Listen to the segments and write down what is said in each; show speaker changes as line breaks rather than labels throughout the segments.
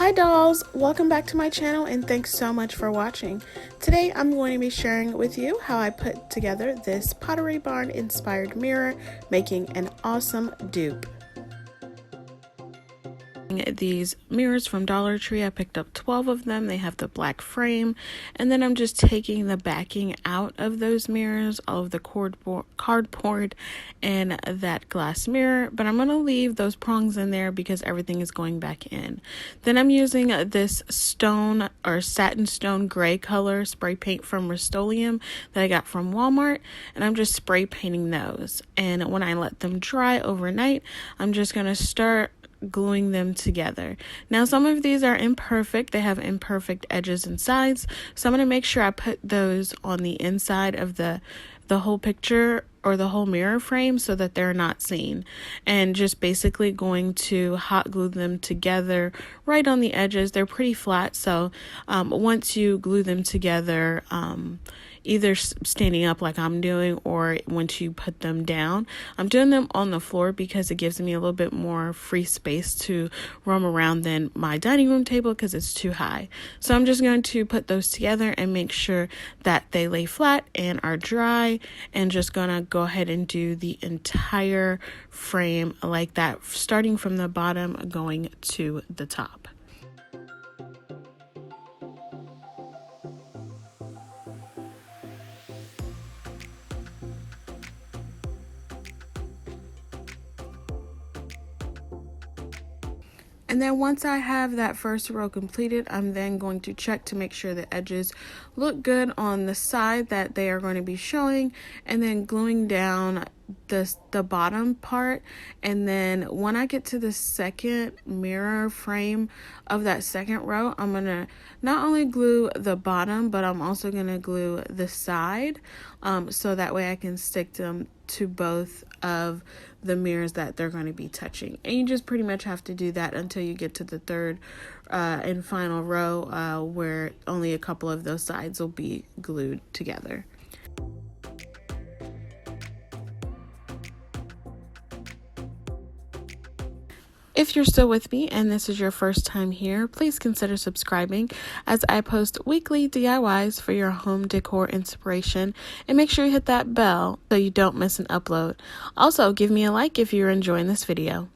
Hi dolls, welcome back to my channel and thanks so much for watching. Today I'm going to be sharing with you how I put together this Pottery Barn inspired mirror, making an awesome dupe. These mirrors from Dollar Tree, I picked up 12 of them. They have the black frame, and then I'm just taking the backing out of those mirrors, all of the cardboard and that glass mirror, but I'm going to leave those prongs in there because everything is going back in. Then I'm using this stone or satin stone gray color spray paint from Rustoleum that I got from Walmart, and I'm just spray painting those. And when I let them dry overnight, I'm just going to start gluing them together. Now some of these are imperfect, they have imperfect edges and sides, so I'm going to make sure I put those on the inside of the whole picture or the whole mirror frame so that they're not seen, and just basically going to hot glue them together right on the edges. They're pretty flat, so once you glue them together, either standing up like I'm doing or once you put them down. I'm doing them on the floor because it gives me a little bit more free space to roam around than my dining room table because it's too high. So I'm just going to put those together and make sure that they lay flat and are dry, and just gonna go ahead and do the entire frame like that, starting from the bottom going to the top. And then once I have that first row completed, I'm then going to check to make sure the edges look good on the side that they are going to be showing, and then gluing down the bottom part. And then when I get to the second mirror frame of that second row, I'm gonna not only glue the bottom, but I'm also gonna glue the side, so that way I can stick them to both of the mirrors that they're going to be touching. And you just pretty much have to do that until you get to the third and final row, where only a couple of those sides will be glued together. If you're still with me and this is your first time here, please consider subscribing as I post weekly DIYs for your home decor inspiration, and make sure you hit that bell so you don't miss an upload. Also, give me a like if you're enjoying this video.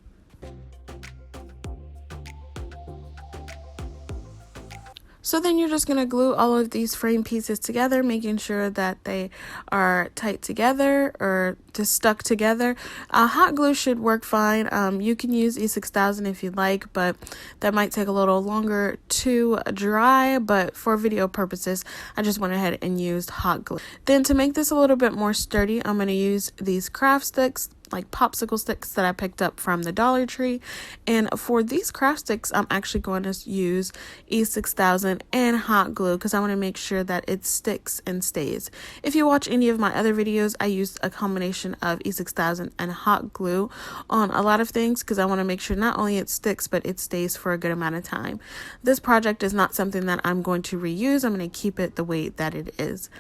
So then you're just going to glue all of these frame pieces together, making sure that they are tight together or just stuck together. Hot glue should work fine. You can use E6000 if you'd like, but that might take a little longer to dry. But for video purposes, I just went ahead and used hot glue. Then to make this a little bit more sturdy, I'm going to use these craft sticks, like popsicle sticks that I picked up from the Dollar Tree. And for these craft sticks, I'm actually going to use E6000 and hot glue because I want to make sure that it sticks and stays. If you watch any of my other videos, I used a combination of E6000 and hot glue on a lot of things because I want to make sure not only it sticks, but it stays for a good amount of time. This project is not something that I'm going to reuse. I'm going to keep it the way that it is.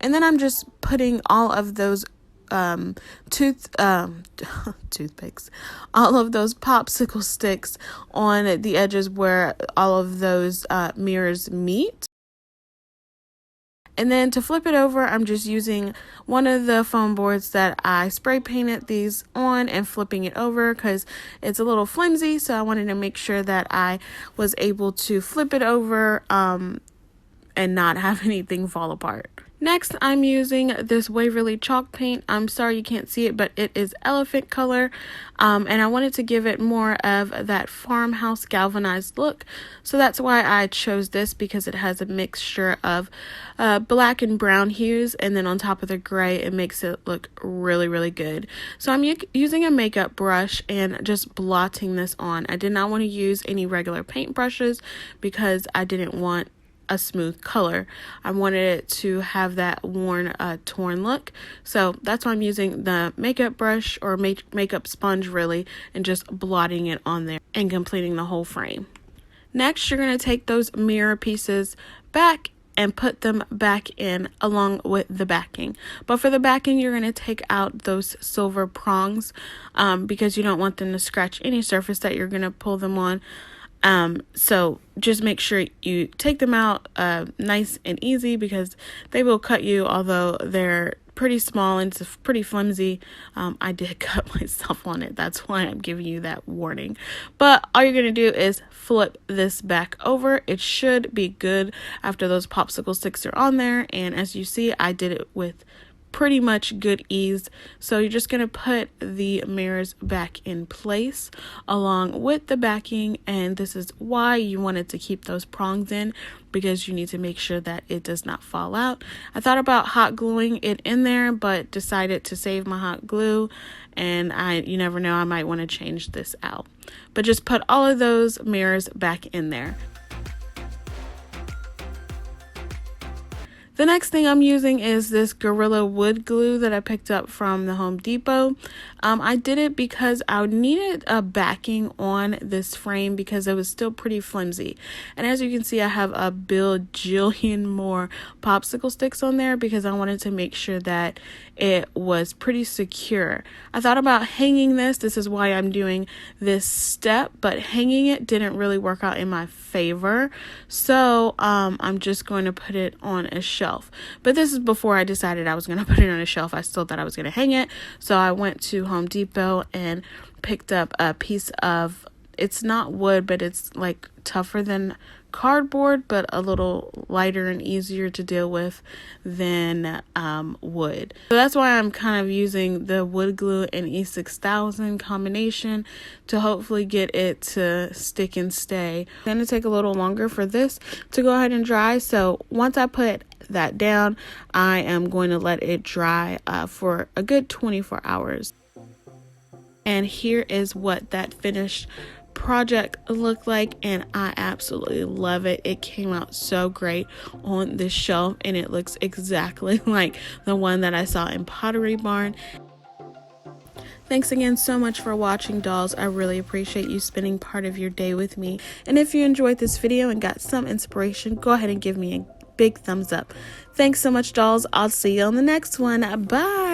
And then I'm just putting all of those toothpicks, all of those popsicle sticks on the edges where all of those mirrors meet. And then to flip it over, I'm just using one of the foam boards that I spray painted these on and flipping it over because it's a little flimsy, so I wanted to make sure that I was able to flip it over and not have anything fall apart. Next, I'm using this Waverly chalk paint. I'm sorry you can't see it, but it is elephant color. And I wanted to give it more of that farmhouse galvanized look. So that's why I chose this, because it has a mixture of black and brown hues. And then on top of the gray, it makes it look really, really good. So I'm using a makeup brush and just blotting this on. I did not want to use any regular paint brushes because I didn't want a smooth color. I wanted it to have that worn, torn look. So that's why I'm using the makeup brush or makeup sponge really, and just blotting it on there and completing the whole frame. Next, you're going to take those mirror pieces back and put them back in along with the backing. But for the backing, you're going to take out those silver prongs because you don't want them to scratch any surface that you're going to pull them on. So just make sure you take them out nice and easy, because they will cut you, although they're pretty small and it's pretty flimsy. I did cut myself on it. That's why I'm giving you that warning. But all you're going to do is flip this back over. It should be good after those popsicle sticks are on there. And as you see, I did it with pretty much good ease. So you're just going to put the mirrors back in place along with the backing, and this is why you wanted to keep those prongs in, because you need to make sure that it does not fall out. I thought about hot gluing it in there, but decided to save my hot glue, and you never know, I might want to change this out. But just put all of those mirrors back in there. The next thing I'm using is this Gorilla Wood glue that I picked up from the Home Depot. I did it because I needed a backing on this frame because it was still pretty flimsy. And as you can see, I have a bajillion more popsicle sticks on there because I wanted to make sure that it was pretty secure. I thought about hanging this. This is why I'm doing this step, but hanging it didn't really work out in my favor. So I'm just going to put it on a shelf. But this is before I decided I was going to put it on a shelf. I still thought I was going to hang it. So I went to Home Depot and picked up a piece of, it's not wood, but it's like tougher than cardboard, but a little lighter and easier to deal with than wood. So that's why I'm kind of using the wood glue and E6000 combination to hopefully get it to stick and stay. It's going to take a little longer for this to go ahead and dry. So once I put that down, I am going to let it dry for a good 24 hours. And here is what that finished project looked like, and I absolutely love it. It came out so great on this shelf, and it looks exactly like the one that I saw in Pottery Barn. Thanks again so much for watching, dolls. I really appreciate you spending part of your day with me. And if you enjoyed this video and got some inspiration, go ahead and give me a big thumbs up. Thanks so much, dolls. I'll see you on the next one. Bye.